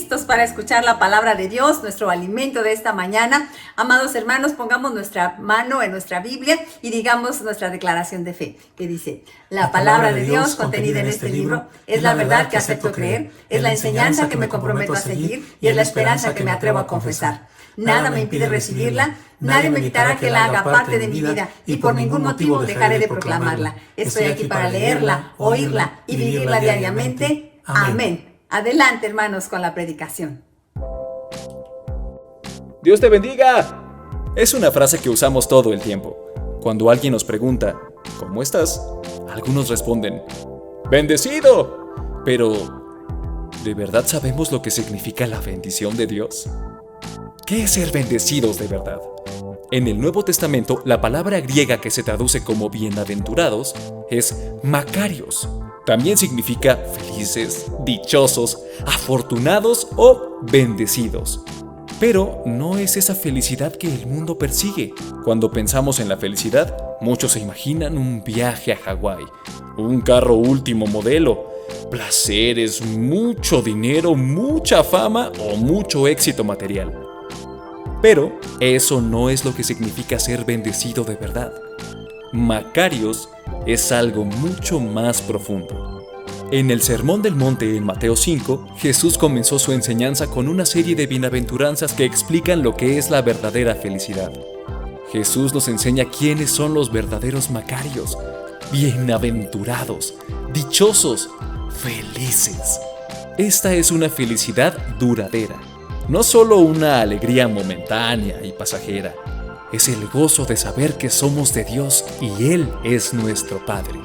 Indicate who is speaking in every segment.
Speaker 1: listos para escuchar la palabra de Dios, nuestro alimento de esta mañana. Amados hermanos, pongamos nuestra mano en nuestra Biblia y digamos nuestra declaración de fe, que dice: la palabra de Dios contenida en este libro es la verdad que acepto creer, es la enseñanza que me comprometo a seguir y es la esperanza que me atrevo a confesar. Nada me impide recibirla, nadie me evitará que la haga parte de mi vida y por ningún motivo dejaré de proclamarla. Estoy aquí para leerla, oírla y vivirla diariamente. Amén. Adelante, hermanos, con la predicación.
Speaker 2: ¡Dios te bendiga! Es una frase que usamos todo el tiempo. Cuando alguien nos pregunta, ¿cómo estás?, algunos responden, ¡bendecido! Pero, ¿de verdad sabemos lo que significa la bendición de Dios? ¿Qué es ser bendecidos de verdad? En el Nuevo Testamento, la palabra griega que se traduce como bienaventurados es makarios. También significa felices, dichosos, afortunados o bendecidos. Pero no es esa felicidad que el mundo persigue. Cuando pensamos en la felicidad, muchos se imaginan un viaje a Hawái, un carro último modelo, placeres, mucho dinero, mucha fama o mucho éxito material. Pero eso no es lo que significa ser bendecido de verdad. Makarios es algo mucho más profundo. En el Sermón del Monte en Mateo 5, Jesús comenzó su enseñanza con una serie de bienaventuranzas que explican lo que es la verdadera felicidad. Jesús nos enseña quiénes son los verdaderos makarios, bienaventurados, dichosos, felices. Esta es una felicidad duradera. No solo una alegría momentánea y pasajera, es el gozo de saber que somos de Dios y Él es nuestro Padre.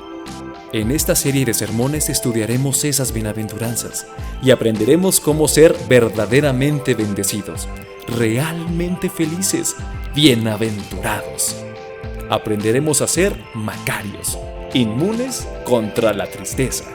Speaker 2: En esta serie de sermones estudiaremos esas bienaventuranzas y aprenderemos cómo ser verdaderamente bendecidos, realmente felices, bienaventurados. Aprenderemos a ser makarios, inmunes contra la tristeza.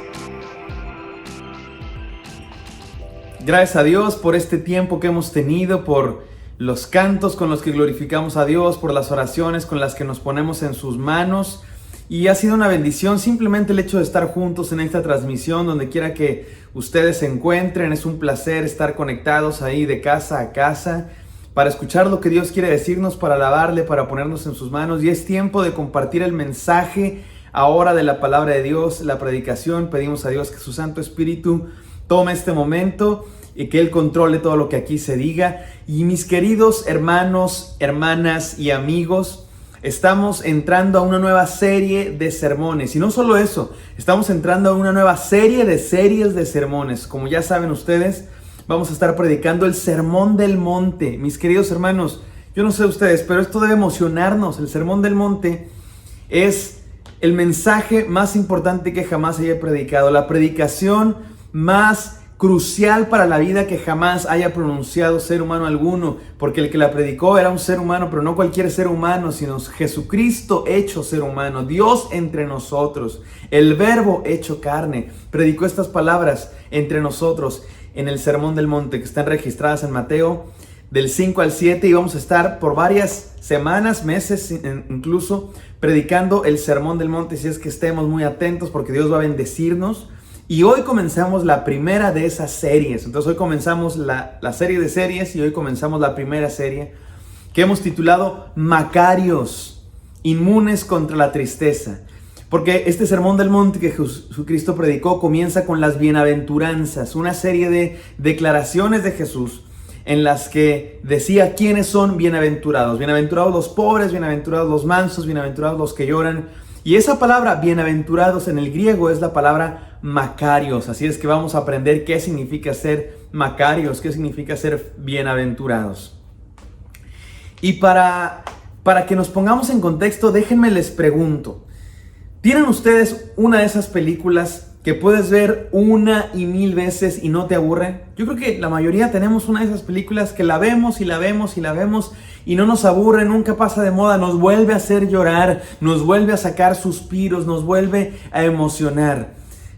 Speaker 3: Gracias a Dios por este tiempo que hemos tenido, por los cantos con los que glorificamos a Dios, por las oraciones con las que nos ponemos en sus manos. Y ha sido una bendición simplemente el hecho de estar juntos en esta transmisión, donde quiera que ustedes se encuentren. Es un placer estar conectados ahí de casa a casa para escuchar lo que Dios quiere decirnos, para alabarle, para ponernos en sus manos. Y es tiempo de compartir el mensaje ahora de la palabra de Dios, la predicación. Pedimos a Dios que su Santo Espíritu tome este momento y que Él controle todo lo que aquí se diga. Y mis queridos hermanos, hermanas y amigos, estamos entrando a una nueva serie de sermones. Y no solo eso, estamos entrando a una nueva serie de series de sermones. Como ya saben ustedes, vamos a estar predicando el Sermón del Monte. Mis queridos hermanos, yo no sé ustedes, pero esto debe emocionarnos. El Sermón del Monte es el mensaje más importante que jamás haya predicado. La predicación más crucial para la vida que jamás haya pronunciado ser humano alguno, porque el que la predicó era un ser humano, pero no cualquier ser humano, sino Jesucristo hecho ser humano, Dios entre nosotros, el Verbo hecho carne. Predicó estas palabras entre nosotros en el Sermón del Monte, que están registradas en Mateo del 5 al 7, y vamos a estar por varias semanas, meses incluso, predicando el Sermón del Monte, si es que estemos muy atentos, porque Dios va a bendecirnos. Y hoy comenzamos la primera de esas series. Entonces hoy comenzamos la serie de series y hoy comenzamos la primera serie que hemos titulado Makarios, inmunes contra la tristeza. Porque este Sermón del Monte que Jesucristo predicó comienza con las bienaventuranzas, una serie de declaraciones de Jesús en las que decía quiénes son bienaventurados. Bienaventurados los pobres, bienaventurados los mansos, bienaventurados los que lloran. Y esa palabra bienaventurados en el griego es la palabra makarios. Así es que vamos a aprender qué significa ser makarios, qué significa ser bienaventurados. Y para que nos pongamos en contexto, déjenme les pregunto, ¿tienen ustedes una de esas películas que puedes ver una y mil veces y no te aburre? Yo creo que la mayoría tenemos una de esas películas que la vemos y la vemos y la vemos y no nos aburre, nunca pasa de moda, nos vuelve a hacer llorar, nos vuelve a sacar suspiros, nos vuelve a emocionar.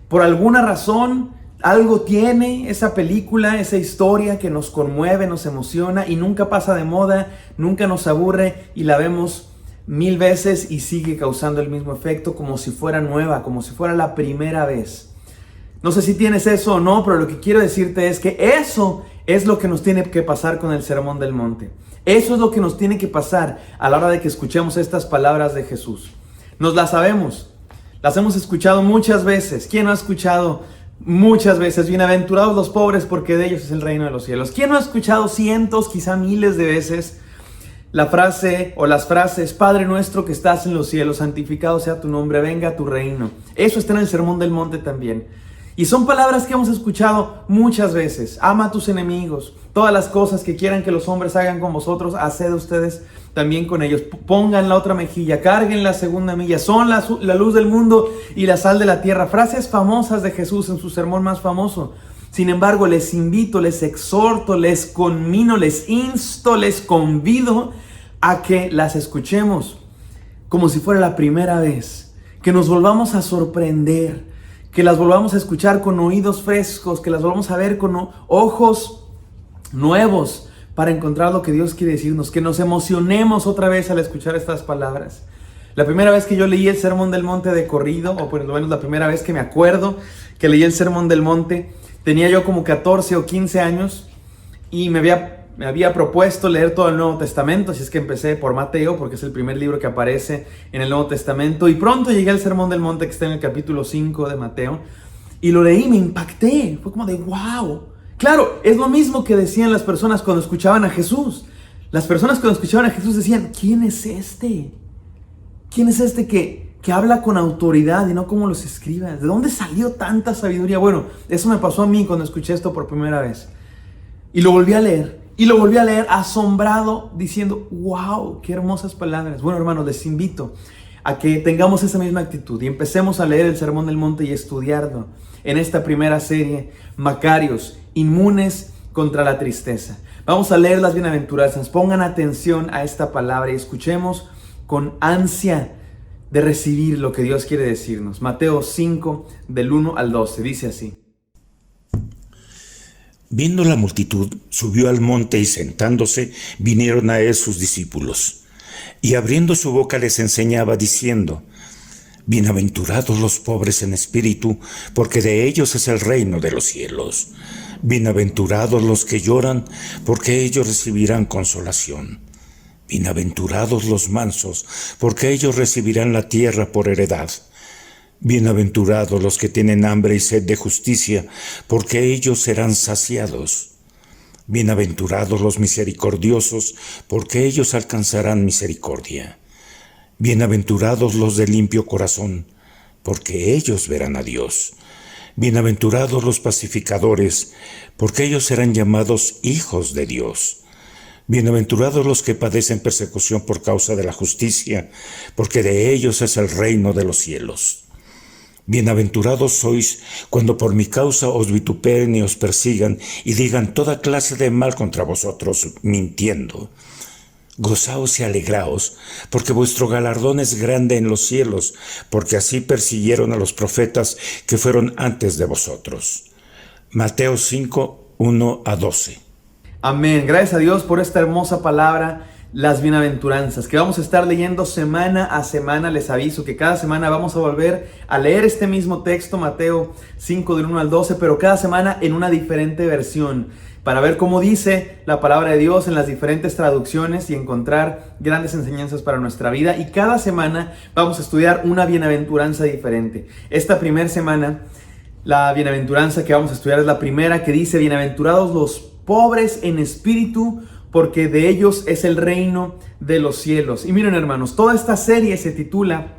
Speaker 3: Por alguna razón, algo tiene esa película, esa historia que nos conmueve, nos emociona y nunca pasa de moda, nunca nos aburre y la vemos mil veces y sigue causando el mismo efecto como si fuera nueva, como si fuera la primera vez. No sé si tienes eso o no, pero lo que quiero decirte es que eso Es lo que nos tiene que pasar con el Sermón del Monte. Eso es lo que nos tiene que pasar a la hora de que escuchemos estas palabras de Jesús. Nos las sabemos, las hemos escuchado muchas veces. ¿Quién no ha escuchado muchas veces? Bienaventurados los pobres, porque de ellos es el reino de los cielos. ¿Quién no ha escuchado cientos, quizá miles de veces la frase o las frases: Padre nuestro que estás en los cielos, santificado sea tu nombre, venga tu reino? Eso está en el Sermón del Monte también. Y son palabras que hemos escuchado muchas veces. Ama a tus enemigos. Todas las cosas que quieran que los hombres hagan con vosotros, haced ustedes también con ellos. Pongan la otra mejilla, carguen la segunda milla. Son la luz del mundo y la sal de la tierra. Frases famosas de Jesús en su sermón más famoso. Sin embargo, les invito, les exhorto, les conmino, les insto, les convido a que las escuchemos como si fuera la primera vez. Que nos volvamos a sorprender. Que las volvamos a escuchar con oídos frescos, que las volvamos a ver con ojos nuevos para encontrar lo que Dios quiere decirnos, que nos emocionemos otra vez al escuchar estas palabras. La primera vez que yo leí el Sermón del Monte de corrido, o por lo menos la primera vez que me acuerdo que leí el Sermón del Monte, tenía yo como 14 o 15 años y me había propuesto leer todo el Nuevo Testamento, así es que empecé por Mateo, porque es el primer libro que aparece en el Nuevo Testamento, y pronto llegué al Sermón del Monte, que está en el capítulo 5 de Mateo, y lo leí, me impacté, fue como de wow. Claro, es lo mismo que decían las personas cuando escuchaban a Jesús. Las personas cuando escuchaban a Jesús decían: ¿quién es este? ¿Quién es este que habla con autoridad y no como los escribas? ¿De dónde salió tanta sabiduría? Bueno, eso me pasó a mí cuando escuché esto por primera vez. Y lo volví a leer. Y lo volví a leer asombrado, diciendo: wow, qué hermosas palabras. Bueno, hermanos, les invito a que tengamos esa misma actitud y empecemos a leer el Sermón del Monte y estudiarlo en esta primera serie, Macarios, inmunes contra la tristeza. Vamos a leer las bienaventuranzas. Pongan atención a esta palabra y escuchemos con ansia de recibir lo que Dios quiere decirnos. Mateo 5, del 1 al 12, dice así.
Speaker 4: Viendo la multitud, subió al monte y sentándose, vinieron a él sus discípulos. Y abriendo su boca les enseñaba diciendo: Bienaventurados los pobres en espíritu, porque de ellos es el reino de los cielos. Bienaventurados los que lloran, porque ellos recibirán consolación. Bienaventurados los mansos, porque ellos recibirán la tierra por heredad. Bienaventurados los que tienen hambre y sed de justicia, porque ellos serán saciados. Bienaventurados los misericordiosos, porque ellos alcanzarán misericordia. Bienaventurados los de limpio corazón, porque ellos verán a Dios. Bienaventurados los pacificadores, porque ellos serán llamados hijos de Dios. Bienaventurados los que padecen persecución por causa de la justicia, porque de ellos es el reino de los cielos. Bienaventurados sois cuando por mi causa os vituperen y os persigan y digan toda clase de mal contra vosotros, mintiendo. Gozaos y alegraos, porque vuestro galardón es grande en los cielos, porque así persiguieron a los profetas que fueron antes de vosotros. Mateo 5, 1 a 12.
Speaker 3: Amén. Gracias a Dios por esta hermosa palabra, las bienaventuranzas, que vamos a estar leyendo semana a semana. Les aviso que cada semana vamos a volver a leer este mismo texto, Mateo 5 del 1 al 12, pero cada semana en una diferente versión, para ver cómo dice la palabra de Dios en las diferentes traducciones y encontrar grandes enseñanzas para nuestra vida. Y cada semana vamos a estudiar una bienaventuranza diferente. Esta primera semana, la bienaventuranza que vamos a estudiar es la primera, que dice: Bienaventurados los pobres en espíritu, porque de ellos es el reino de los cielos. Y miren, hermanos, toda esta serie se titula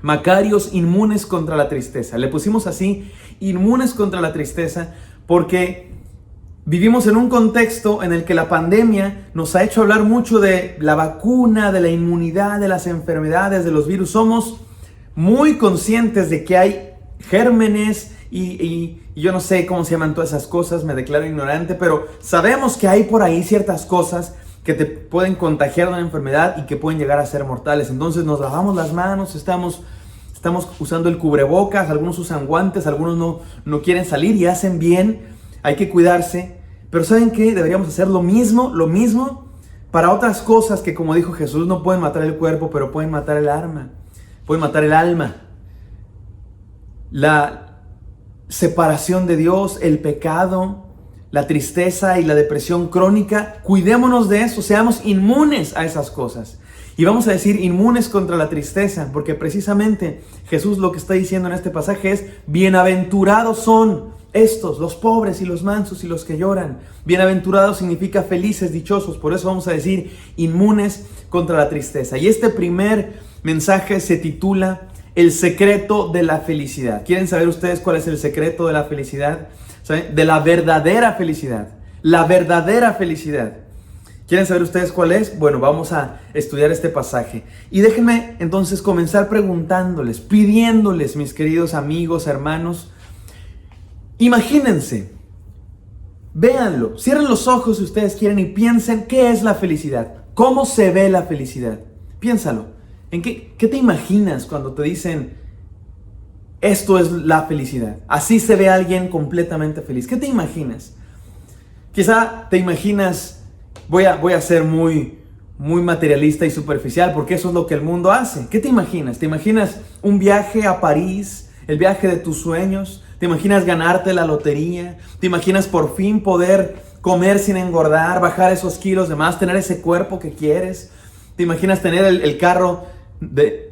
Speaker 3: Macarios, inmunes contra la tristeza. Le pusimos así, inmunes contra la tristeza, porque vivimos en un contexto en el que la pandemia nos ha hecho hablar mucho de la vacuna, de la inmunidad, de las enfermedades, de los virus. Somos muy conscientes de que hay gérmenes y yo no sé cómo se llaman todas esas cosas, me declaro ignorante, pero sabemos que hay por ahí ciertas cosas que te pueden contagiar de una enfermedad y que pueden llegar a ser mortales. Entonces nos lavamos las manos, estamos usando el cubrebocas, algunos usan guantes, algunos no quieren salir y hacen bien, hay que cuidarse. Pero ¿saben qué? Deberíamos hacer lo mismo para otras cosas que, como dijo Jesús, no pueden matar el cuerpo, pero pueden matar el alma, pueden matar el alma. La separación de Dios, el pecado, la tristeza y la depresión crónica, cuidémonos de eso, seamos inmunes a esas cosas. Y vamos a decir inmunes contra la tristeza, porque precisamente Jesús lo que está diciendo en este pasaje es: bienaventurados son estos, los pobres y los mansos y los que lloran. Bienaventurados significa felices, dichosos. Por eso vamos a decir inmunes contra la tristeza. Y este primer mensaje se titula El secreto de la felicidad. ¿Quieren saber ustedes cuál es el secreto de la felicidad? ¿Saben? De la verdadera felicidad. La verdadera felicidad. ¿Quieren saber ustedes cuál es? Bueno, vamos a estudiar este pasaje. Y déjenme entonces comenzar preguntándoles, pidiéndoles, mis queridos amigos, hermanos, imagínense, véanlo, cierren los ojos si ustedes quieren y piensen qué es la felicidad, cómo se ve la felicidad. Piénsalo, ¿en qué te imaginas cuando te dicen esto es la felicidad? Así se ve alguien completamente feliz. ¿Qué te imaginas? Quizá te imaginas, voy a ser muy materialista y superficial, porque eso es lo que el mundo hace. ¿Qué te imaginas? ¿Te imaginas un viaje a París, el viaje de tus sueños? ¿Te imaginas ganarte la lotería? ¿Te imaginas por fin poder comer sin engordar, bajar esos kilos de más, tener ese cuerpo que quieres? ¿Te imaginas tener el carro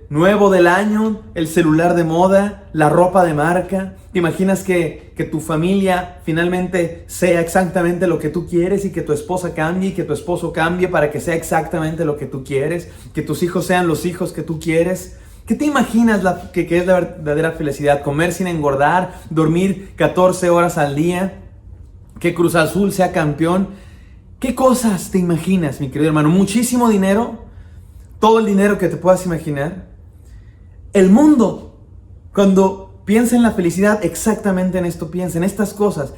Speaker 3: nuevo del año, el celular de moda, la ropa de marca? ¿Te imaginas que tu familia finalmente sea exactamente lo que tú quieres y que tu esposa cambie y que tu esposo cambie para que sea exactamente lo que tú quieres? ¿Que tus hijos sean los hijos que tú quieres? ¿Qué te imaginas que es la verdadera felicidad? ¿Comer sin engordar? ¿Dormir 14 horas al día? ¿Que Cruz Azul sea campeón? ¿Qué cosas te imaginas, mi querido hermano? ¿Muchísimo dinero? ¿Todo el dinero que te puedas imaginar? El mundo, cuando piensa en la felicidad, exactamente en esto piensa, en estas cosas.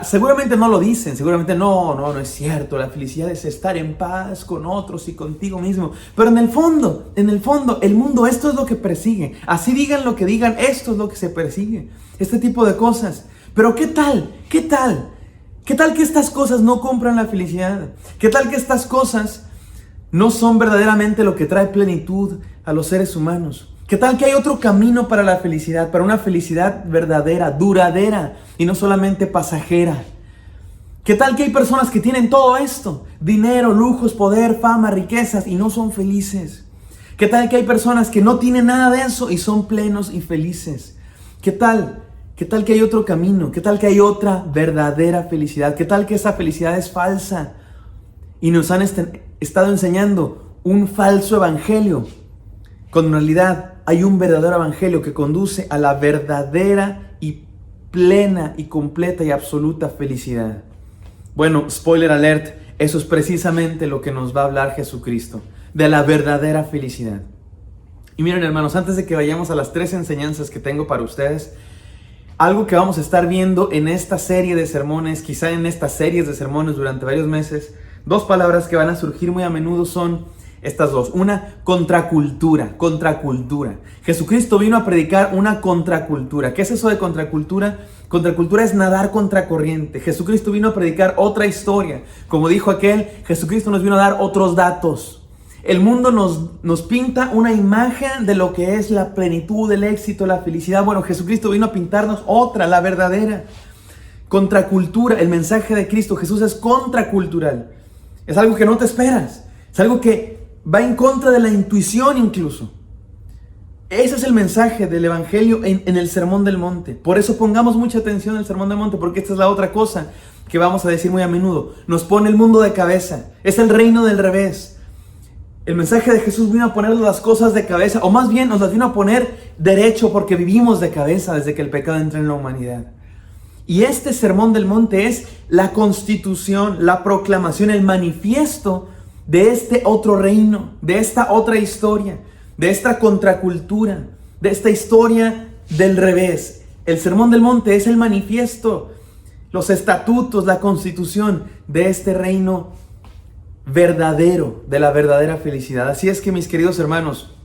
Speaker 3: Seguramente no lo dicen, seguramente no es cierto. La felicidad es estar en paz con otros y contigo mismo. Pero en el fondo, el mundo esto es lo que persigue. Así digan lo que digan, esto es lo que se persigue. Este tipo de cosas. Pero ¿qué tal? ¿Qué tal que estas cosas no compran la felicidad? ¿Qué tal que estas cosas no son verdaderamente lo que trae plenitud a los seres humanos? ¿Qué tal que hay otro camino para la felicidad? Para una felicidad verdadera, duradera y no solamente pasajera. ¿Qué tal que hay personas que tienen todo esto? Dinero, lujos, poder, fama, riquezas y no son felices. ¿Qué tal que hay personas que no tienen nada de eso y son plenos y felices? ¿Qué tal que hay otro camino? ¿Qué tal que hay otra verdadera felicidad? ¿Qué tal que esa felicidad es falsa? Y nos han estado enseñando un falso evangelio, cuando en realidad hay un verdadero evangelio que conduce a la verdadera y plena y completa y absoluta felicidad. Bueno, spoiler alert, eso es precisamente lo que nos va a hablar Jesucristo, de la verdadera felicidad. Y miren, hermanos, antes de que vayamos a las 3 enseñanzas que tengo para ustedes, algo que vamos a estar viendo en esta serie de sermones, quizá en estas series de sermones durante varios meses, 2 palabras que van a surgir muy a menudo son estas 2. Una, contracultura. Jesucristo vino a predicar una contracultura. ¿Qué es eso de contracultura? Contracultura es nadar contracorriente. Jesucristo vino a predicar otra historia. Como dijo aquel, Jesucristo nos vino a dar otros datos. El mundo nos pinta una imagen de lo que es la plenitud, el éxito, la felicidad. Bueno, Jesucristo vino a pintarnos otra, la verdadera. Contracultura, el mensaje de Cristo. Jesús es contracultural. Es algo que no te esperas. Es algo que va en contra de la intuición incluso. Ese es el mensaje del Evangelio en el Sermón del Monte. Por eso pongamos mucha atención al Sermón del Monte, porque esta es la otra cosa que vamos a decir muy a menudo. Nos pone el mundo de cabeza. Es el reino del revés. El mensaje de Jesús vino a poner las cosas de cabeza, o más bien nos las vino a poner derecho, porque vivimos de cabeza desde que el pecado entró en la humanidad. Y este Sermón del Monte es la constitución, la proclamación, el manifiesto de este otro reino, de esta otra historia, de esta contracultura, de esta historia del revés. El Sermón del Monte es el manifiesto, los estatutos, la constitución de este reino verdadero, de la verdadera felicidad. Así es que, mis queridos hermanos,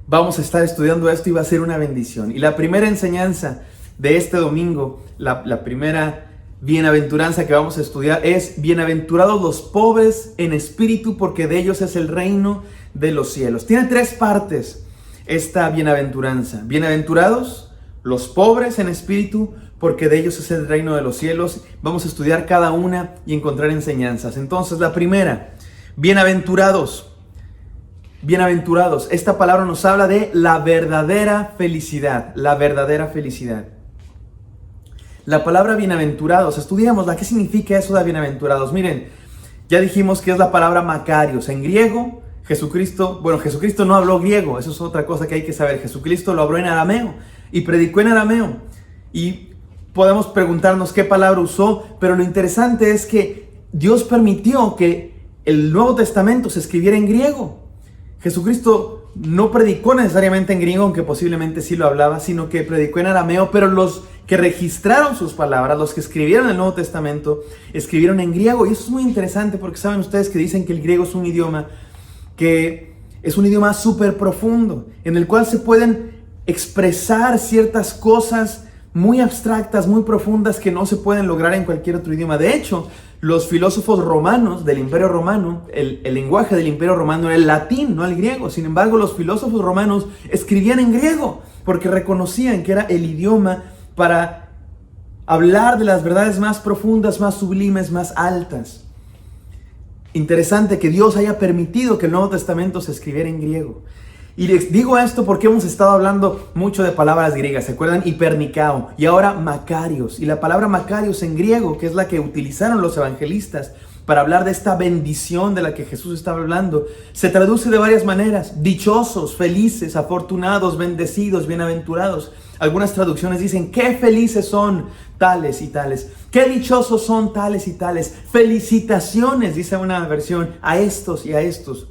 Speaker 3: vamos a estar estudiando esto y va a ser una bendición. Y la primera enseñanza de este domingo, la primera bienaventuranza que vamos a estudiar es: bienaventurados los pobres en espíritu, porque de ellos es el reino de los cielos. Tiene 3 partes esta bienaventuranza. Bienaventurados los pobres en espíritu, porque de ellos es el reino de los cielos. Vamos a estudiar cada una y encontrar enseñanzas. Entonces, la primera, bienaventurados. Bienaventurados. Esta palabra nos habla de la verdadera felicidad. La verdadera felicidad. La palabra bienaventurados, estudiémosla. ¿Qué significa eso de bienaventurados? Miren, ya dijimos que es la palabra Makarios. En griego, Jesucristo no habló griego. Eso es otra cosa que hay que saber. Jesucristo lo habló en arameo y predicó en arameo. Y podemos preguntarnos qué palabra usó, pero lo interesante es que Dios permitió que el Nuevo Testamento se escribiera en griego. Jesucristo no predicó necesariamente en griego, aunque posiblemente sí lo hablaba, sino que predicó en arameo, pero los que registraron sus palabras, los que escribieron el Nuevo Testamento, escribieron en griego. Y eso es muy interesante porque saben ustedes que dicen que el griego es un idioma que es un idioma súper profundo, en el cual se pueden expresar ciertas cosas muy abstractas, muy profundas, que no se pueden lograr en cualquier otro idioma. De hecho, los filósofos romanos del Imperio Romano, el lenguaje del Imperio Romano era el latín, no el griego. Sin embargo, los filósofos romanos escribían en griego porque reconocían que era el idioma para hablar de las verdades más profundas, más sublimes, más altas. Interesante que Dios haya permitido que el Nuevo Testamento se escribiera en griego. Y les digo esto porque hemos estado hablando mucho de palabras griegas. ¿Se acuerdan? Hipernikao y ahora Makarios. Y la palabra Makarios en griego, que es la que utilizaron los evangelistas para hablar de esta bendición de la que Jesús estaba hablando, se traduce de varias maneras. Dichosos, felices, afortunados, bendecidos, bienaventurados. Algunas traducciones dicen, qué felices son tales y tales. Qué dichosos son tales y tales. Felicitaciones, dice una versión, a estos y a estos.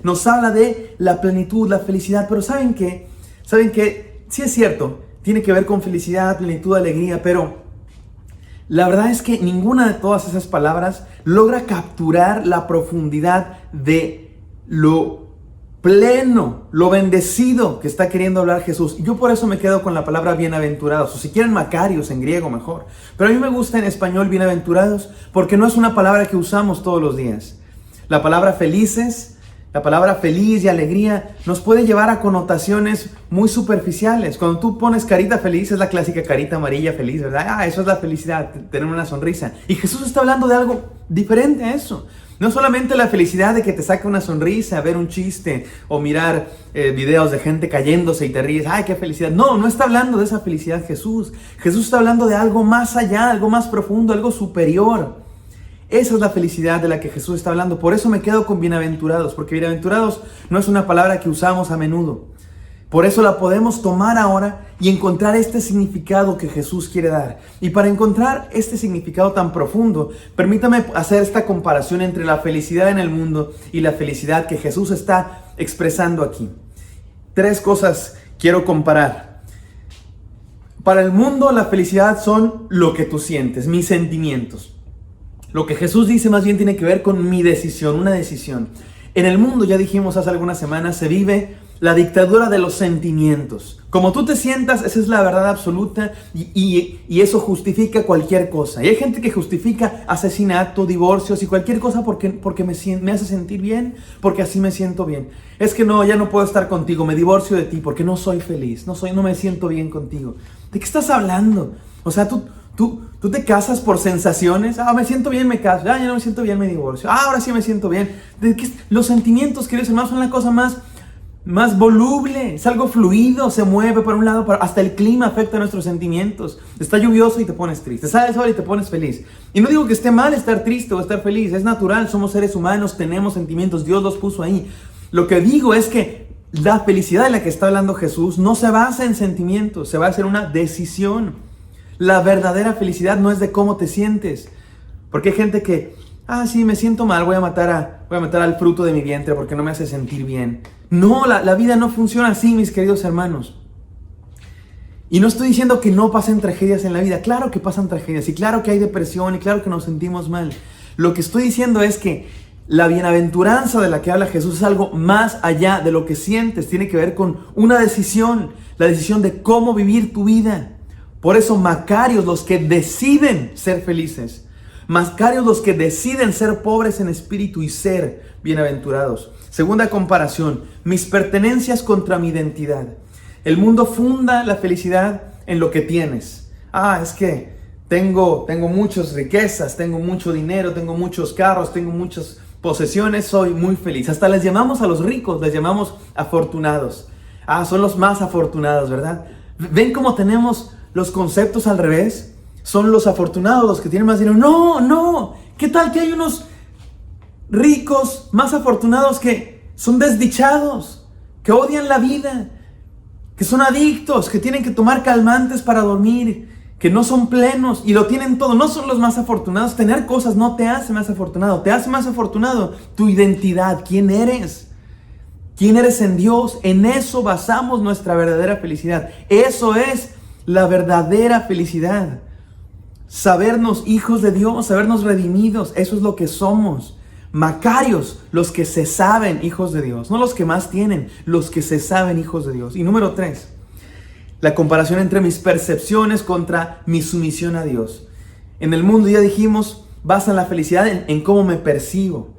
Speaker 3: Nos habla de la plenitud, la felicidad. Pero ¿saben qué? ¿Saben qué? Sí es cierto, tiene que ver con felicidad, plenitud, alegría, pero la verdad es que ninguna de todas esas palabras logra capturar la profundidad de lo pleno, lo bendecido que está queriendo hablar Jesús. Yo por eso me quedo con la palabra bienaventurados, o si quieren Makarios en griego mejor. Pero a mí me gusta en español bienaventurados porque no es una palabra que usamos todos los días. La palabra felices, la palabra feliz y alegría nos puede llevar a connotaciones muy superficiales. Cuando tú pones carita feliz, es la clásica carita amarilla feliz, ¿verdad? Eso es la felicidad, tener una sonrisa. Y Jesús está hablando de algo diferente a eso. No solamente la felicidad de que te saque una sonrisa, ver un chiste o mirar videos de gente cayéndose y te ríes. ¡Ay, qué felicidad! No está hablando de esa felicidad Jesús. Jesús está hablando de algo más allá, algo más profundo, algo superior. Esa es la felicidad de la que Jesús está hablando. Por eso me quedo con bienaventurados, porque bienaventurados no es una palabra que usamos a menudo. Por eso la podemos tomar ahora y encontrar este significado que Jesús quiere dar. Y para encontrar este significado tan profundo, permítame hacer esta comparación entre la felicidad en el mundo y la felicidad que Jesús está expresando aquí. 3 cosas quiero comparar. Para el mundo, la felicidad son lo que tú sientes, mis sentimientos. Lo que Jesús dice más bien tiene que ver con mi decisión, una decisión. En el mundo, ya dijimos hace algunas semanas, se vive la dictadura de los sentimientos. Como tú te sientas, esa es la verdad absoluta y eso justifica cualquier cosa. Y hay gente que justifica asesinato, divorcios y cualquier cosa porque me hace sentir bien, porque así me siento bien. Es que no, ya no puedo estar contigo, me divorcio de ti porque no soy feliz, no me siento bien contigo. ¿De qué estás hablando? O sea, ¿Tú te casas por sensaciones? Me siento bien, me caso. Ya no me siento bien, me divorcio. Ahora sí me siento bien. Los sentimientos, queridos hermanos, son la cosa más voluble. Es algo fluido, se mueve por un lado, hasta el clima afecta a nuestros sentimientos. Está lluvioso y te pones triste. Sale el sol y te pones feliz. Y no digo que esté mal estar triste o estar feliz. Es natural, somos seres humanos, tenemos sentimientos. Dios los puso ahí. Lo que digo es que la felicidad de la que está hablando Jesús no se basa en sentimientos, se basa en una decisión. La verdadera felicidad no es de cómo te sientes. Porque hay gente que, sí, me siento mal, voy a matar al fruto de mi vientre porque no me hace sentir bien. No, la vida no funciona así, mis queridos hermanos. Y no estoy diciendo que no pasen tragedias en la vida. Claro que pasan tragedias y claro que hay depresión y claro que nos sentimos mal. Lo que estoy diciendo es que la bienaventuranza de la que habla Jesús es algo más allá de lo que sientes. Tiene que ver con una decisión, la decisión de cómo vivir tu vida. Por eso, Makarios, los que deciden ser felices. Makarios, los que deciden ser pobres en espíritu y ser bienaventurados. Segunda comparación, mis pertenencias contra mi identidad. El mundo funda la felicidad en lo que tienes. Es que tengo muchas riquezas, tengo mucho dinero, tengo muchos carros, tengo muchas posesiones, soy muy feliz. Hasta les llamamos a los ricos, les llamamos afortunados. Son los más afortunados, ¿verdad? ¿Ven cómo tenemos los conceptos al revés? Son los afortunados los que tienen más dinero. No. ¿Qué tal que hay unos ricos más afortunados que son desdichados, que odian la vida, que son adictos, que tienen que tomar calmantes para dormir, que no son plenos y lo tienen todo? No son los más afortunados. Tener cosas no te hace más afortunado. Te hace más afortunado tu identidad. ¿Quién eres? ¿Quién eres en Dios? En eso basamos nuestra verdadera felicidad. Eso es la verdadera felicidad. Sabernos hijos de Dios, sabernos redimidos. Eso es lo que somos. Macarios, los que se saben hijos de Dios. No los que más tienen, los que se saben hijos de Dios. Y número 3, la comparación entre mis percepciones contra mi sumisión a Dios. En el mundo, ya dijimos, basan la felicidad en cómo me percibo.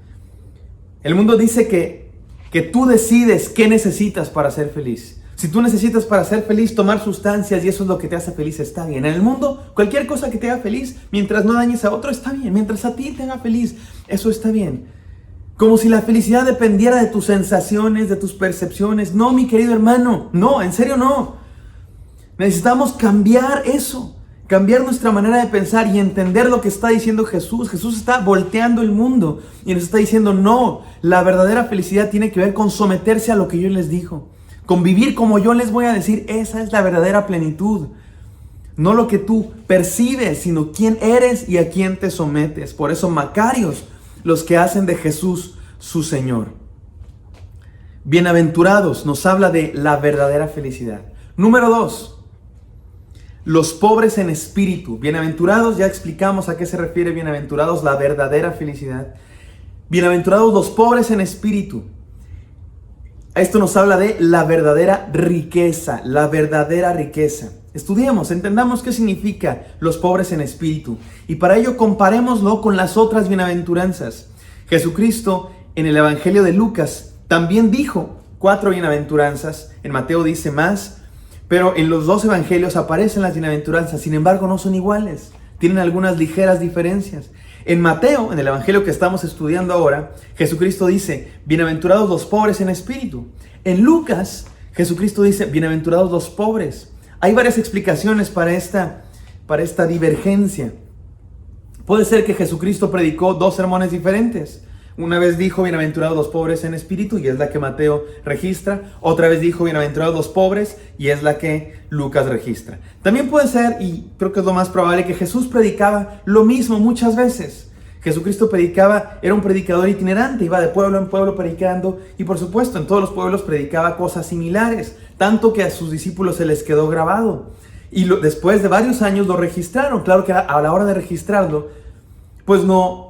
Speaker 3: El mundo dice que tú decides qué necesitas para ser feliz. Si tú necesitas para ser feliz tomar sustancias y eso es lo que te hace feliz, está bien. En el mundo, cualquier cosa que te haga feliz, mientras no dañes a otro, está bien. Mientras a ti te haga feliz, eso está bien. Como si la felicidad dependiera de tus sensaciones, de tus percepciones. No, mi querido hermano, no, en serio no. Necesitamos cambiar eso, cambiar nuestra manera de pensar y entender lo que está diciendo Jesús. Jesús está volteando el mundo y nos está diciendo, no, la verdadera felicidad tiene que ver con someterse a lo que yo les digo. Con vivir como yo les voy a decir. Esa es la verdadera plenitud. No lo que tú percibes, sino quién eres y a quién te sometes. Por eso, macarios, los que hacen de Jesús su Señor. Bienaventurados, nos habla de la verdadera felicidad. Número 2, los pobres en espíritu. Bienaventurados, ya explicamos a qué se refiere bienaventurados, la verdadera felicidad. Bienaventurados los pobres en espíritu. Esto nos habla de la verdadera riqueza, la verdadera riqueza. Estudiemos, entendamos qué significa los pobres en espíritu. Y para ello comparémoslo con las otras bienaventuranzas. Jesucristo en el Evangelio de Lucas también dijo 4 bienaventuranzas. En Mateo dice más, pero en los 2 evangelios aparecen las bienaventuranzas. Sin embargo, no son iguales. Tienen algunas ligeras diferencias. En Mateo, en el evangelio que estamos estudiando ahora, Jesucristo dice, bienaventurados los pobres en espíritu. En Lucas, Jesucristo dice, bienaventurados los pobres. Hay varias explicaciones para esta divergencia. Puede ser que Jesucristo predicó 2 sermones diferentes. Una vez dijo, bienaventurados los pobres en espíritu, y es la que Mateo registra. Otra vez dijo, bienaventurados los pobres, y es la que Lucas registra. También puede ser, y creo que es lo más probable, que Jesús predicaba lo mismo muchas veces. Jesucristo predicaba, era un predicador itinerante, iba de pueblo en pueblo predicando, y por supuesto en todos los pueblos predicaba cosas similares, tanto que a sus discípulos se les quedó grabado. Y después de varios años lo registraron. Claro que a la hora de registrarlo, pues no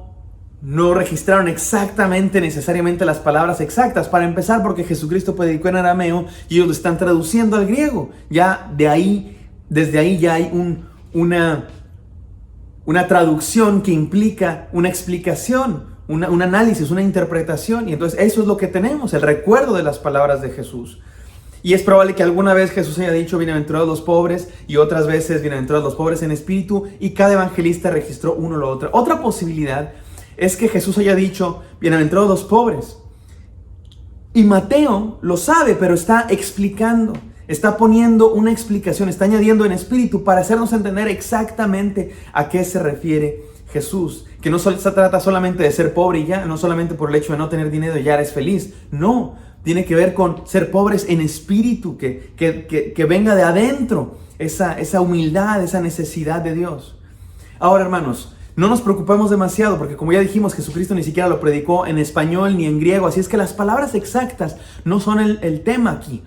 Speaker 3: registraron necesariamente las palabras exactas. Para empezar, porque Jesucristo predicó en arameo y ellos lo están traduciendo al griego. Ya desde ahí ya hay una traducción que implica una explicación, un análisis, una interpretación. Y entonces eso es lo que tenemos, el recuerdo de las palabras de Jesús. Y es probable que alguna vez Jesús haya dicho bienaventurados los pobres y otras veces bienaventurados los pobres en espíritu, y cada evangelista registró uno o lo otro. Otra posibilidad es que Jesús haya dicho bienaventurados los pobres. Y Mateo lo sabe, pero está explicando, está poniendo una explicación, está añadiendo en espíritu para hacernos entender exactamente a qué se refiere Jesús. Que no se trata solamente de ser pobre y ya, no solamente por el hecho de no tener dinero y ya eres feliz. No, tiene que ver con ser pobres en espíritu, que venga de adentro esa humildad, esa necesidad de Dios. Ahora, hermanos, no nos preocupemos demasiado porque, como ya dijimos, Jesucristo ni siquiera lo predicó en español ni en griego. Así es que las palabras exactas no son el tema aquí.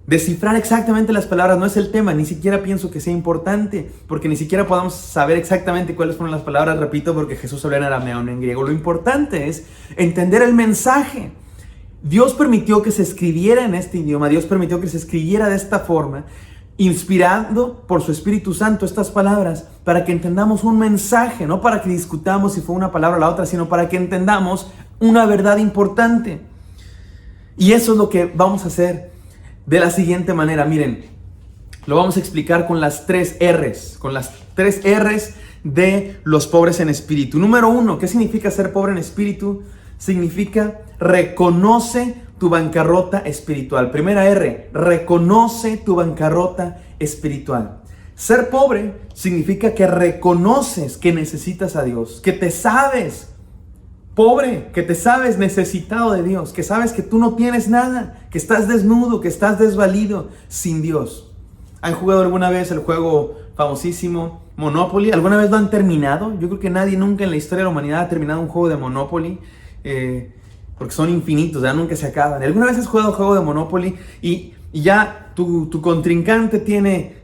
Speaker 3: Descifrar exactamente las palabras no es el tema. Ni siquiera pienso que sea importante, porque ni siquiera podemos saber exactamente cuáles fueron las palabras, repito, porque Jesús habló en arameo, no en griego. Lo importante es entender el mensaje. Dios permitió que se escribiera en este idioma. Dios permitió que se escribiera de esta forma, inspirando por su Espíritu Santo estas palabras para que entendamos un mensaje, no para que discutamos si fue una palabra o la otra, sino para que entendamos una verdad importante. Y eso es lo que vamos a hacer de la siguiente manera. Miren, Lo vamos a explicar con las 3 R's, con las 3 R's de los pobres en espíritu. Número 1, ¿qué significa ser pobre en espíritu? Significa reconoce tu bancarrota espiritual. Primera R, reconoce tu bancarrota espiritual. Ser pobre significa que reconoces que necesitas a Dios, que te sabes pobre, que te sabes necesitado de Dios, que sabes que tú no tienes nada, que estás desnudo, que estás desvalido sin Dios. ¿Han jugado alguna vez el juego famosísimo Monopoly? ¿Alguna vez lo han terminado? Yo creo que nadie nunca en la historia de la humanidad ha terminado un juego de Monopoly, porque son infinitos, ya nunca se acaban. ¿Alguna vez has jugado un juego de Monopoly y ya tu contrincante tiene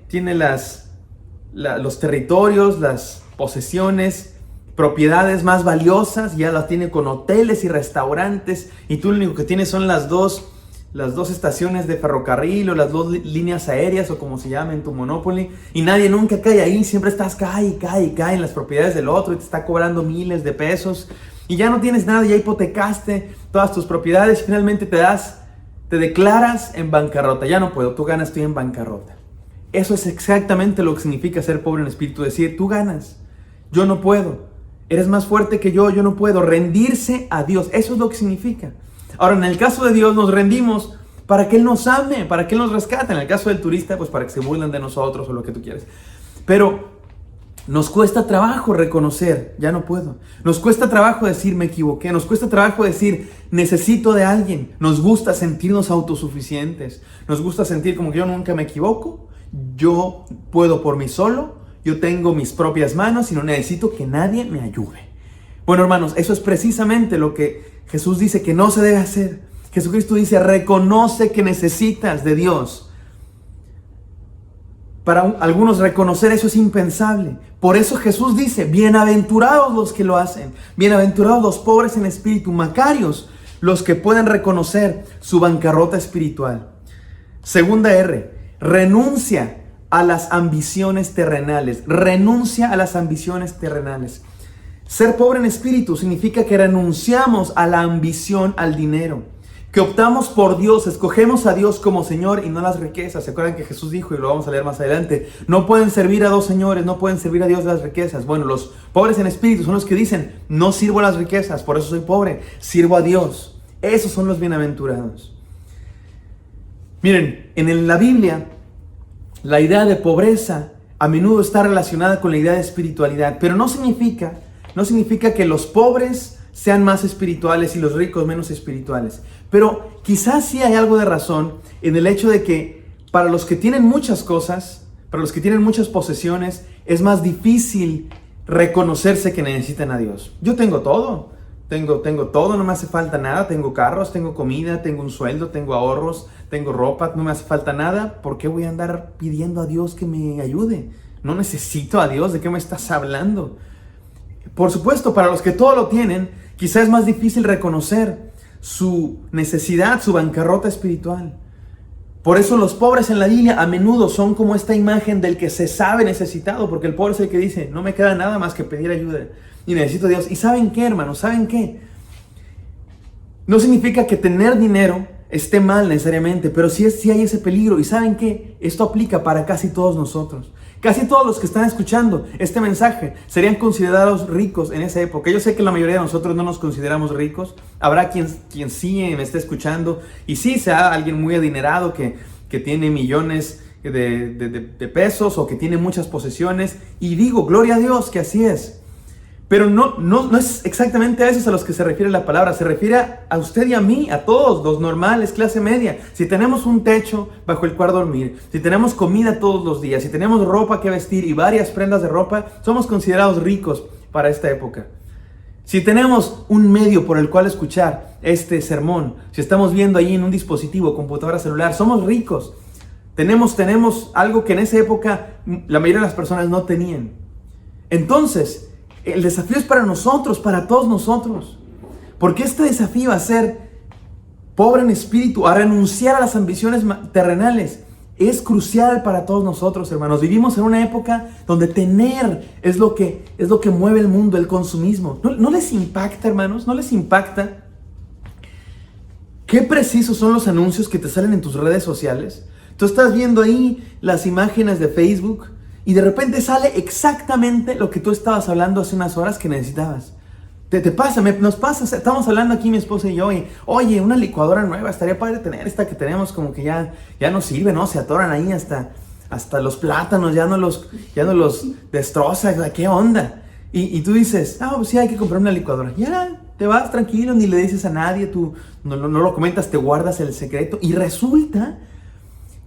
Speaker 3: los territorios, las posesiones, propiedades más valiosas, ya las tiene con hoteles y restaurantes, y tú lo único que tienes son las dos estaciones de ferrocarril o las 2 líneas aéreas o como se llama en tu Monopoly, y nadie nunca cae ahí, siempre estás cae en las propiedades del otro y te está cobrando miles de pesos y ya no tienes nada, ya hipotecaste todas tus propiedades y finalmente te declaras en bancarrota. Ya no puedo, tú ganas, estoy en bancarrota. Eso es exactamente lo que significa ser pobre en espíritu, decir, tú ganas, yo no puedo, eres más fuerte que yo no puedo, rendirse a Dios, eso es lo que significa. Ahora, en el caso de Dios nos rendimos para que Él nos ame, para que Él nos rescate. En el caso del turista, pues para que se burlen de nosotros o lo que tú quieras. Pero nos cuesta trabajo reconocer, ya no puedo. Nos cuesta trabajo decir, me equivoqué. Nos cuesta trabajo decir, necesito de alguien. Nos gusta sentirnos autosuficientes. Nos gusta sentir como que yo nunca me equivoco. Yo puedo por mí solo. Yo tengo mis propias manos y no necesito que nadie me ayude. Bueno, hermanos, eso es precisamente lo que Jesús dice que no se debe hacer. Jesucristo dice, reconoce que necesitas de Dios. Para algunos reconocer eso es impensable. Por eso Jesús dice, bienaventurados los que lo hacen. Bienaventurados los pobres en espíritu. Macarios los que pueden reconocer su bancarrota espiritual. Segunda R, renuncia a las ambiciones terrenales. Renuncia a las ambiciones terrenales. Ser pobre en espíritu significa que renunciamos a la ambición al dinero, que optamos por Dios, escogemos a Dios como Señor y no las riquezas. ¿Se acuerdan que Jesús dijo, y lo vamos a leer más adelante, no pueden servir a 2 señores, no pueden servir a Dios y las riquezas? Bueno, los pobres en espíritu son los que dicen, no sirvo a las riquezas, por eso soy pobre, sirvo a Dios. Esos son los bienaventurados. Miren, en la Biblia, la idea de pobreza a menudo está relacionada con la idea de espiritualidad, pero no significa que los pobres sean más espirituales y los ricos menos espirituales. Pero quizás sí hay algo de razón en el hecho de que para los que tienen muchas cosas, para los que tienen muchas posesiones, es más difícil reconocerse que necesitan a Dios. Yo tengo todo, no me hace falta nada, tengo carros, tengo comida, tengo un sueldo, tengo ahorros, tengo ropa, no me hace falta nada. ¿Por qué voy a andar pidiendo a Dios que me ayude? No necesito a Dios, ¿de qué me estás hablando? Por supuesto, para los que todo lo tienen, quizás es más difícil reconocer su necesidad, su bancarrota espiritual. Por eso los pobres en la Biblia a menudo son como esta imagen del que se sabe necesitado, porque el pobre es el que dice, no me queda nada más que pedir ayuda y necesito a Dios. ¿Y saben qué, hermanos? ¿Saben qué? No significa que tener dinero esté mal necesariamente, pero sí hay ese peligro. ¿Y saben qué? Esto aplica para casi todos nosotros. Casi todos los que están escuchando este mensaje serían considerados ricos en esa época. Yo sé que la mayoría de nosotros no nos consideramos ricos. Habrá quien sí me esté escuchando y sí sea alguien muy adinerado que tiene millones de pesos o que tiene muchas posesiones. Y digo, gloria a Dios que así es. Pero no es exactamente a esos a los que se refiere la palabra. Se refiere a usted y a mí, a todos, los normales, clase media. Si tenemos un techo bajo el cual dormir, si tenemos comida todos los días, si tenemos ropa que vestir y varias prendas de ropa, somos considerados ricos para esta época. Si tenemos un medio por el cual escuchar este sermón, si estamos viendo ahí en un dispositivo, computadora, celular, somos ricos. Tenemos algo que en esa época la mayoría de las personas no tenían. Entonces, el desafío es para nosotros, para todos nosotros. Porque este desafío a ser pobre en espíritu, a renunciar a las ambiciones terrenales, es crucial para todos nosotros, hermanos. Vivimos en una época donde tener es lo que mueve el mundo, el consumismo. ¿No les impacta, hermanos? ¿No les impacta? ¿Qué precisos son los anuncios que te salen en tus redes sociales? Tú estás viendo ahí las imágenes de Facebook y de repente sale exactamente lo que tú estabas hablando hace unas horas que necesitabas. Nos pasa, estamos hablando aquí mi esposa y yo, oye, una licuadora nueva, estaría padre tener esta que tenemos, como que ya no sirve, ¿no? Se atoran ahí hasta los plátanos, ya no los destroza, ¿qué onda? Y tú dices, pues sí, hay que comprar una licuadora. Ya, te vas tranquilo, ni le dices a nadie, tú no lo comentas, te guardas el secreto. Y resulta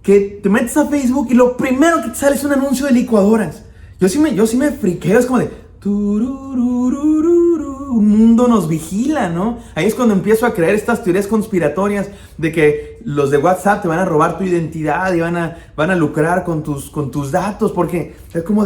Speaker 3: que te metes a Facebook y lo primero que te sale es un anuncio de licuadoras. Yo sí me friqueo, es como de... Un mundo nos vigila, ¿no? Ahí es cuando empiezo a creer estas teorías conspiratorias de que los de WhatsApp te van a robar tu identidad y van a lucrar con tus datos, porque es como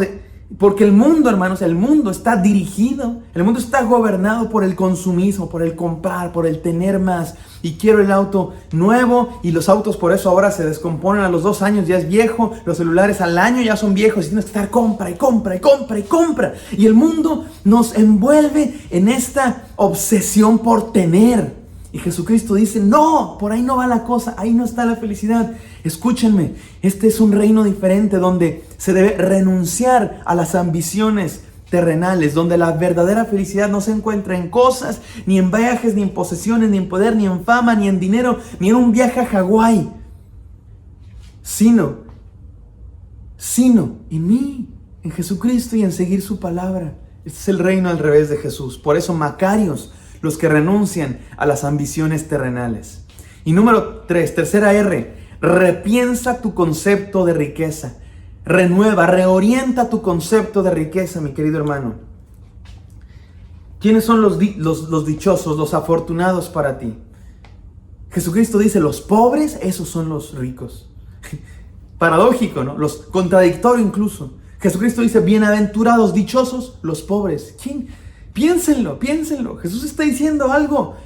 Speaker 3: porque el mundo, hermanos, el mundo está dirigido, el mundo está gobernado por el consumismo, por el comprar, por el tener más. Y quiero el auto nuevo, y los autos por eso ahora se descomponen a los 2 años, ya es viejo. Los celulares al año ya son viejos y tienes que estar compra y compra y compra y compra. Y el mundo nos envuelve en esta obsesión por tener. Y Jesucristo dice, no, por ahí no va la cosa, ahí no está la felicidad. Escúchenme, este es un reino diferente donde se debe renunciar a las ambiciones terrenales, donde la verdadera felicidad no se encuentra en cosas, ni en viajes, ni en posesiones, ni en poder, ni en fama, ni en dinero, ni en un viaje a Hawái, sino en mí, en Jesucristo y en seguir su palabra. Este es el reino al revés de Jesús. Por eso macarios los que renuncian a las ambiciones terrenales. Y número 3, tercera R, repiensa tu concepto de riqueza. Renueva, reorienta tu concepto de riqueza, mi querido hermano. ¿Quiénes son los dichosos, los afortunados para ti? Jesucristo dice, los pobres, esos son los ricos. Paradójico, ¿no? Contradictorio incluso. Jesucristo dice, bienaventurados, dichosos, los pobres. ¿Quién? Piénsenlo. Jesús está diciendo algo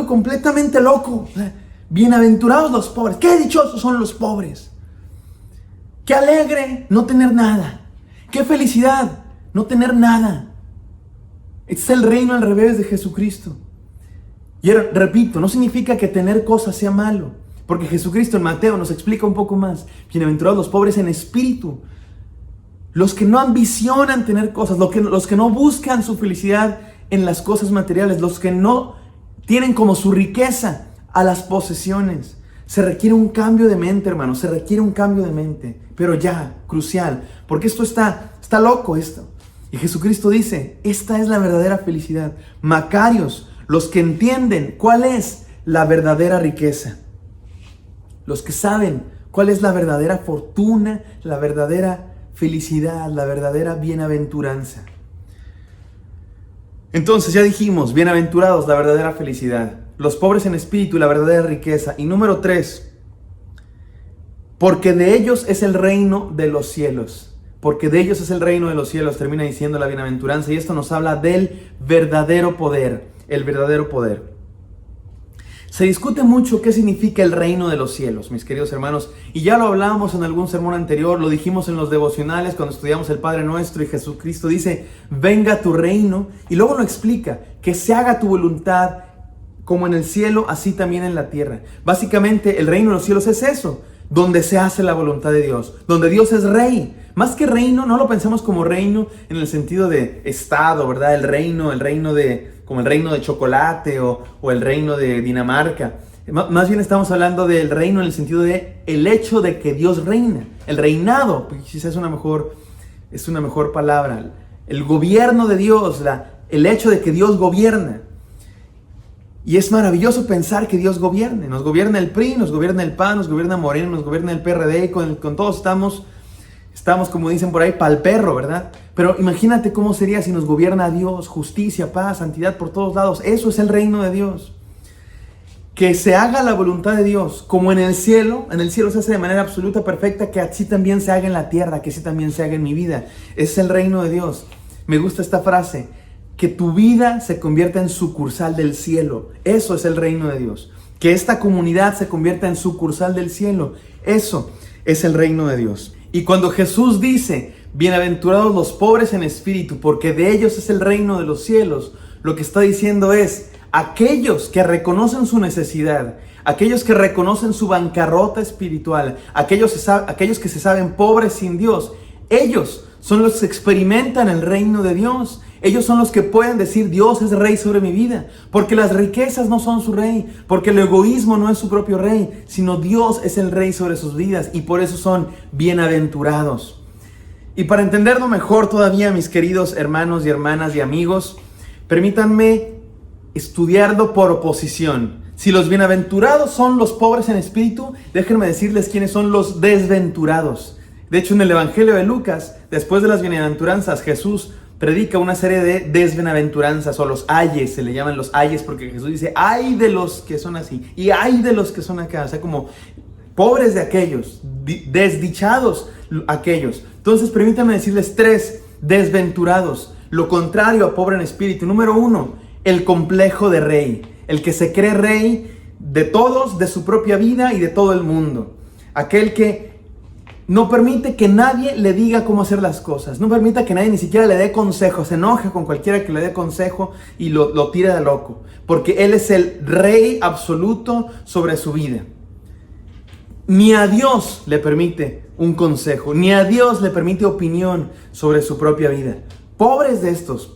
Speaker 3: completamente loco. Bienaventurados los pobres. Qué dichosos son los pobres. Qué alegre no tener nada. Qué felicidad no tener nada. Este es el reino al revés de Jesucristo. Y repito, no significa que tener cosas sea malo, porque Jesucristo en Mateo nos explica un poco más. Bienaventurados los pobres en espíritu, los que no ambicionan tener cosas, los que no buscan su felicidad en las cosas materiales, los que no tienen como su riqueza a las posesiones. Se requiere un cambio de mente, hermano, se requiere un cambio de mente, pero ya, crucial, porque esto está loco esto. Y Jesucristo dice, esta es la verdadera felicidad. Macarios, los que entienden cuál es la verdadera riqueza, los que saben cuál es la verdadera fortuna, la verdadera felicidad, la verdadera bienaventuranza. Entonces ya dijimos, bienaventurados, la verdadera felicidad. Los pobres en espíritu, la verdadera riqueza. Y número 3, porque de ellos es el reino de los cielos. Porque de ellos es el reino de los cielos, termina diciendo la bienaventuranza. Y esto nos habla del verdadero poder, el verdadero poder. Se discute mucho qué significa el reino de los cielos, mis queridos hermanos. Y ya lo hablábamos en algún sermón anterior, lo dijimos en los devocionales cuando estudiamos el Padre Nuestro y Jesucristo dice, venga tu reino. Y luego lo explica, que se haga tu voluntad como en el cielo, así también en la tierra. Básicamente el reino de los cielos es eso, donde se hace la voluntad de Dios, donde Dios es rey. Más que reino, no lo pensemos como reino en el sentido de estado, ¿verdad? El reino como el reino de chocolate o el reino de Dinamarca. Más bien estamos hablando del reino en el sentido de el hecho de que Dios reina. El reinado, quizás es una mejor palabra. El gobierno de Dios, el hecho de que Dios gobierna. Y es maravilloso pensar que Dios gobierne. Nos gobierna el PRI, nos gobierna el PAN, nos gobierna Moreno, nos gobierna el PRD. Con todos estamos, como dicen por ahí, pa'l perro, ¿verdad? Pero imagínate cómo sería si nos gobierna Dios, justicia, paz, santidad por todos lados. Eso es el reino de Dios. Que se haga la voluntad de Dios, como en el cielo se hace de manera absoluta, perfecta, que así también se haga en la tierra, que así también se haga en mi vida. Ese es el reino de Dios. Me gusta esta frase, que tu vida se convierta en sucursal del cielo. Eso es el reino de Dios. Que esta comunidad se convierta en sucursal del cielo. Eso es el reino de Dios. Y cuando Jesús dice, bienaventurados los pobres en espíritu, porque de ellos es el reino de los cielos, lo que está diciendo es, aquellos que reconocen su necesidad, aquellos que reconocen su bancarrota espiritual, aquellos que se saben pobres sin Dios, ellos son los que experimentan el reino de Dios. Ellos son los que pueden decir: Dios es rey sobre mi vida, porque las riquezas no son su rey, porque el egoísmo no es su propio rey, sino Dios es el rey sobre sus vidas, y por eso son bienaventurados. Y para entenderlo mejor todavía, mis queridos hermanos y hermanas y amigos, permítanme estudiarlo por oposición. Si los bienaventurados son los pobres en espíritu, déjenme decirles quiénes son los desventurados. De hecho, en el Evangelio de Lucas, después de las bienaventuranzas, Jesús predica una serie de desbienaventuranzas, o los ayes, se le llaman los ayes, porque Jesús dice: ay de los que son así, y ay de los que son acá. O sea, como pobres de aquellos, desdichados aquellos. Entonces, permítanme decirles 3 desventurados, lo contrario a pobre en espíritu. Número 1, el complejo de rey, el que se cree rey de todos, de su propia vida y de todo el mundo. Aquel que no permite que nadie le diga cómo hacer las cosas. No permite que nadie ni siquiera le dé consejo. Se enoja con cualquiera que le dé consejo y lo tira de loco. Porque él es el rey absoluto sobre su vida. Ni a Dios le permite un consejo. Ni a Dios le permite opinión sobre su propia vida. Pobres de estos.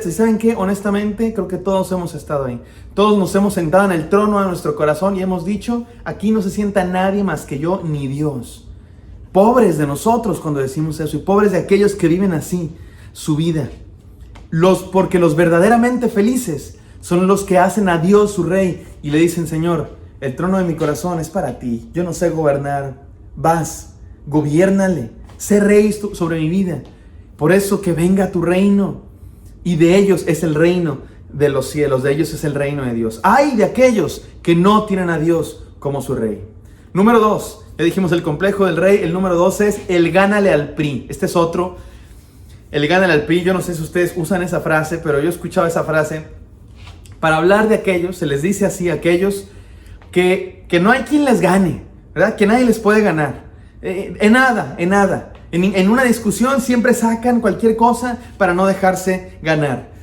Speaker 3: ¿Y saben qué? Honestamente, creo que todos hemos estado ahí. Todos nos hemos sentado en el trono de nuestro corazón y hemos dicho: aquí no se sienta nadie más que yo, ni Dios. Pobres de nosotros cuando decimos eso, y pobres de aquellos que viven así su vida. Porque los verdaderamente felices son los que hacen a Dios su rey y le dicen: Señor, el trono de mi corazón es para ti. Yo no sé gobernar. Vas, gobiérnale, sé rey sobre mi vida. Por eso que venga tu reino. Y de ellos es el reino de los cielos, de ellos es el reino de Dios. ¡Ay de aquellos que no tienen a Dios como su rey! Número 2, ya dijimos el complejo del rey. El número 2 es el gánale al PRI. Este es otro, el gánale al PRI. Yo no sé si ustedes usan esa frase, pero yo he escuchado esa frase para hablar de aquellos, se les dice así, aquellos que no hay quien les gane, ¿verdad? Que nadie les puede ganar, en nada. En una discusión siempre sacan cualquier cosa para no dejarse ganar.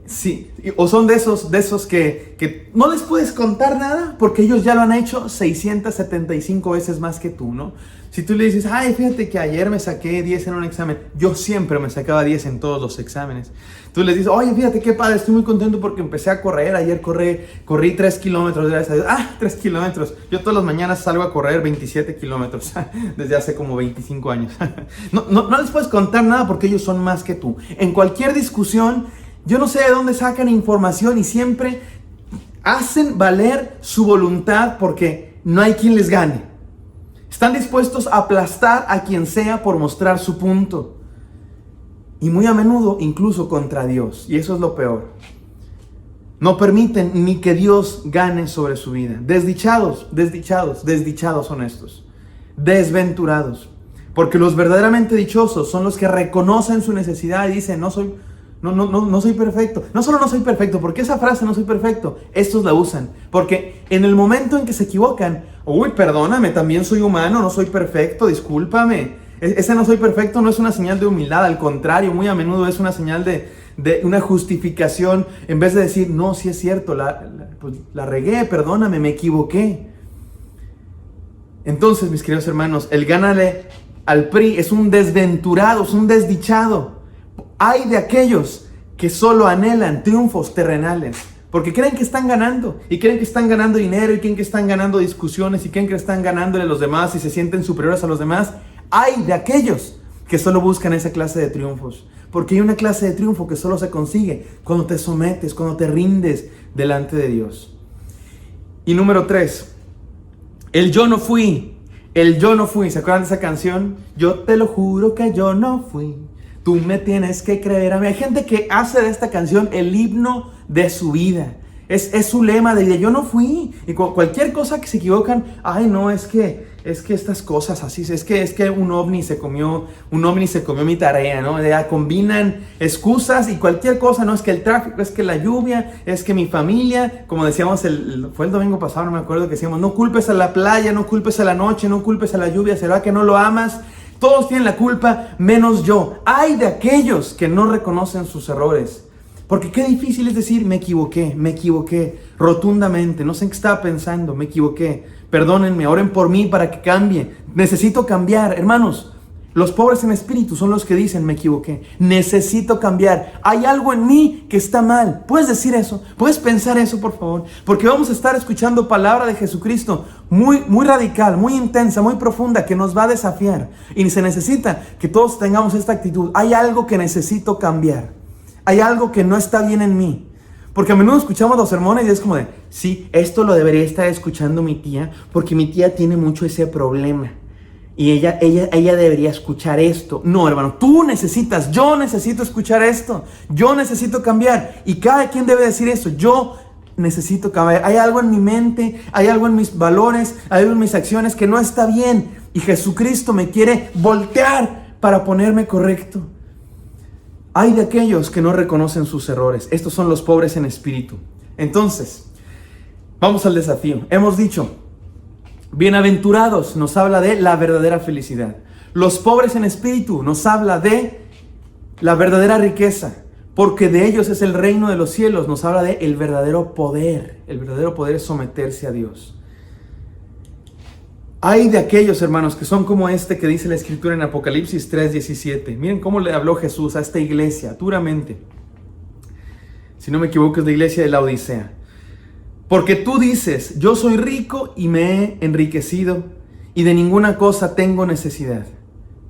Speaker 3: Sí, o son de esos que no les puedes contar nada porque ellos ya lo han hecho 675 veces más que tú, ¿no? Si tú le dices: ay, fíjate que ayer me saqué 10 en un examen. Yo siempre me sacaba 10 en todos los exámenes. Tú les dices: oye, fíjate qué padre, estoy muy contento porque empecé a correr. Ayer corrí 3 kilómetros, gracias a Dios. 3 kilómetros. Yo todas las mañanas salgo a correr 27 kilómetros desde hace como 25 años. No les puedes contar nada porque ellos son más que tú. En cualquier discusión, yo no sé de dónde sacan información y siempre hacen valer su voluntad porque no hay quien les gane. Están dispuestos a aplastar a quien sea por mostrar su punto. Y muy a menudo incluso contra Dios. Y eso es lo peor. No permiten ni que Dios gane sobre su vida. Desdichados son estos. Desventurados. Porque los verdaderamente dichosos son los que reconocen su necesidad y dicen: no soy perfecto. No solo no soy perfecto, porque esa frase, no soy perfecto, estos la usan. Porque en el momento en que se equivocan: uy, perdóname, también soy humano, no soy perfecto, discúlpame. Ese no soy perfecto no es una señal de humildad, al contrario, muy a menudo es una señal de una justificación. En vez de decir: no, sí es cierto, la regué, perdóname, me equivoqué. Entonces, mis queridos hermanos, el gánale al PRI es un desventurado, es un desdichado. Hay de aquellos que solo anhelan triunfos terrenales, porque creen que están ganando, y creen que están ganando dinero, y creen que están ganando discusiones, y creen que están ganándole a los demás, y se sienten superiores a los demás. Hay de aquellos que solo buscan esa clase de triunfos, porque hay una clase de triunfo que solo se consigue cuando te sometes, cuando te rindes delante de Dios. Y número 3, el yo no fui. ¿Se acuerdan de esa canción? Yo te lo juro que yo no fui. Tú me tienes que creer a mí. Hay gente que hace de esta canción el himno de su vida. Es su lema de yo no fui. Y cualquier cosa que se equivocan: ay, no, es que estas cosas así, es que un ovni se comió mi tarea, ¿no? Ya combinan excusas y cualquier cosa, no, es que el tráfico, es que la lluvia, es que mi familia, como decíamos fue el domingo pasado, no me acuerdo, que decíamos: no culpes a la playa, no culpes a la noche, no culpes a la lluvia, ¿será que no lo amas? Todos tienen la culpa, menos yo. Hay de aquellos que no reconocen sus errores, Porque qué difícil es decir, me equivoqué, rotundamente, no sé en qué estaba pensando, me equivoqué, perdónenme, oren por mí para que cambie, necesito cambiar. Hermanos, los pobres en espíritu son los que dicen, me equivoqué, necesito cambiar, hay algo en mí que está mal. ¿Puedes decir eso? ¿Puedes pensar eso, por favor? Porque vamos a estar escuchando palabra de Jesucristo muy radical, muy intensa, muy profunda, que nos va a desafiar. Y se necesita que todos tengamos esta actitud. Hay algo que necesito cambiar. Hay algo que no está bien en mí. Porque a menudo escuchamos los sermones y es como de, sí, esto lo debería estar escuchando mi tía, porque mi tía tiene mucho ese problema. Y ella debería escuchar esto. No, hermano, yo necesito escuchar esto. Yo necesito cambiar. Y cada quien debe decir eso. Yo necesito cambiar. Hay algo en mi mente, hay algo en mis valores, hay algo en mis acciones que no está bien. Y Jesucristo me quiere voltear para ponerme correcto. Hay de aquellos que no reconocen sus errores. Estos son los pobres en espíritu. Entonces, vamos al desafío. Hemos dicho, bienaventurados nos habla de la verdadera felicidad. Los pobres en espíritu nos habla de la verdadera riqueza, porque de ellos es el reino de los cielos. Nos habla de el verdadero poder. El verdadero poder es someterse a Dios. Hay de aquellos, hermanos, que son como este que dice la Escritura en Apocalipsis 3:17. Miren cómo le habló Jesús a esta iglesia, duramente. Si no me equivoco, es la iglesia de la Odisea. Porque tú dices, yo soy rico y me he enriquecido, y de ninguna cosa tengo necesidad.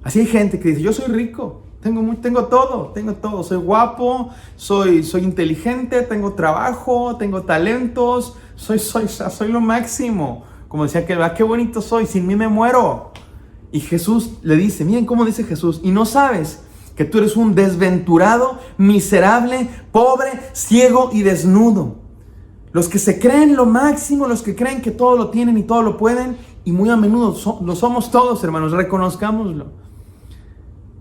Speaker 3: Así hay gente que dice, yo soy rico, tengo todo, soy guapo, soy inteligente, tengo trabajo, tengo talentos, soy lo máximo. Como decía aquel, qué bonito soy, sin mí me muero. Y Jesús le dice, miren cómo dice Jesús, y no sabes que tú eres un desventurado, miserable, pobre, ciego y desnudo. Los que se creen lo máximo, los que creen que todo lo tienen y todo lo pueden, y muy a menudo lo somos todos, hermanos, reconozcámoslo.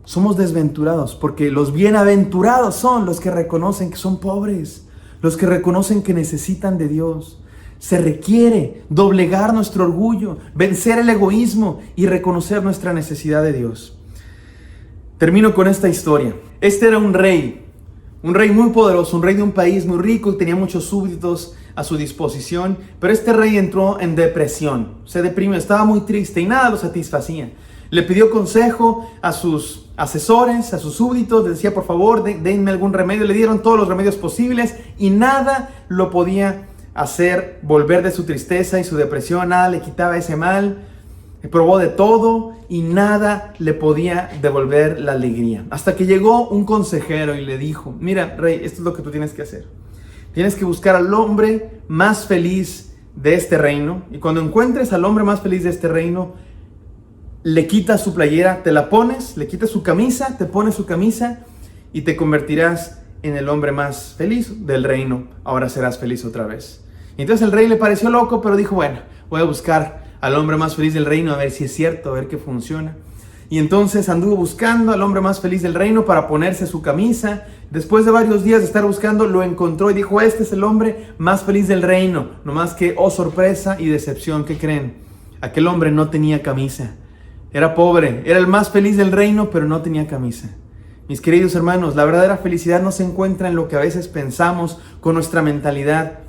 Speaker 3: Somos desventurados, porque los bienaventurados son los que reconocen que son pobres, los que reconocen que necesitan de Dios. Se requiere doblegar nuestro orgullo, vencer el egoísmo y reconocer nuestra necesidad de Dios. Termino con esta historia. Este era un rey muy poderoso, un rey de un país muy rico y tenía muchos súbditos a su disposición, pero este rey entró en depresión, se deprimió, estaba muy triste y nada lo satisfacía. Le pidió consejo a sus asesores, a sus súbditos, les decía, por favor, denme algún remedio. Le dieron todos los remedios posibles y nada lo podía hacer volver de su tristeza y su depresión, nada le quitaba ese mal. Probó de todo y nada le podía devolver la alegría. Hasta que llegó un consejero y le dijo, mira, rey, esto es lo que tú tienes que hacer. Tienes que buscar al hombre más feliz de este reino, y cuando encuentres al hombre más feliz de este reino, le quitas su playera, te la pones, le quitas su camisa, te pones su camisa y te convertirás en el hombre más feliz del reino. Ahora serás feliz otra vez. Y entonces el rey le pareció loco, pero dijo, bueno, voy a buscar al hombre más feliz del reino, a ver si es cierto, a ver qué funciona. Y entonces anduvo buscando al hombre más feliz del reino para ponerse su camisa. Después de varios días de estar buscando, lo encontró y dijo, este es el hombre más feliz del reino. No más que, oh sorpresa y decepción, ¿qué creen? Aquel hombre no tenía camisa. Era pobre, era el más feliz del reino, pero no tenía camisa. Mis queridos hermanos, la verdadera felicidad no se encuentra en lo que a veces pensamos con nuestra mentalidad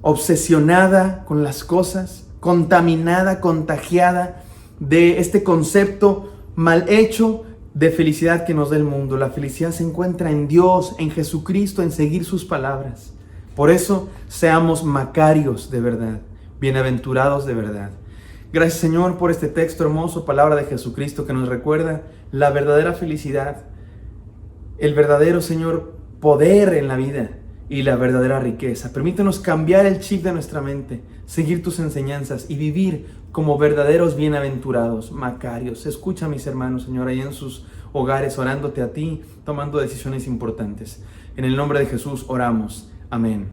Speaker 3: obsesionada con las cosas, contaminada, contagiada de este concepto mal hecho de felicidad que nos da el mundo. La felicidad se encuentra en Dios, en Jesucristo, en seguir sus palabras. Por eso, seamos macarios de verdad, bienaventurados de verdad. Gracias, Señor, por este texto hermoso, palabra de Jesucristo, que nos recuerda la verdadera felicidad, el verdadero, Señor, poder en la vida y la verdadera riqueza. Permítenos cambiar el chip de nuestra mente, seguir tus enseñanzas y vivir como verdaderos bienaventurados, macarios. Escucha a mis hermanos, Señor, ahí en sus hogares, orándote a ti, tomando decisiones importantes. En el nombre de Jesús oramos. Amén.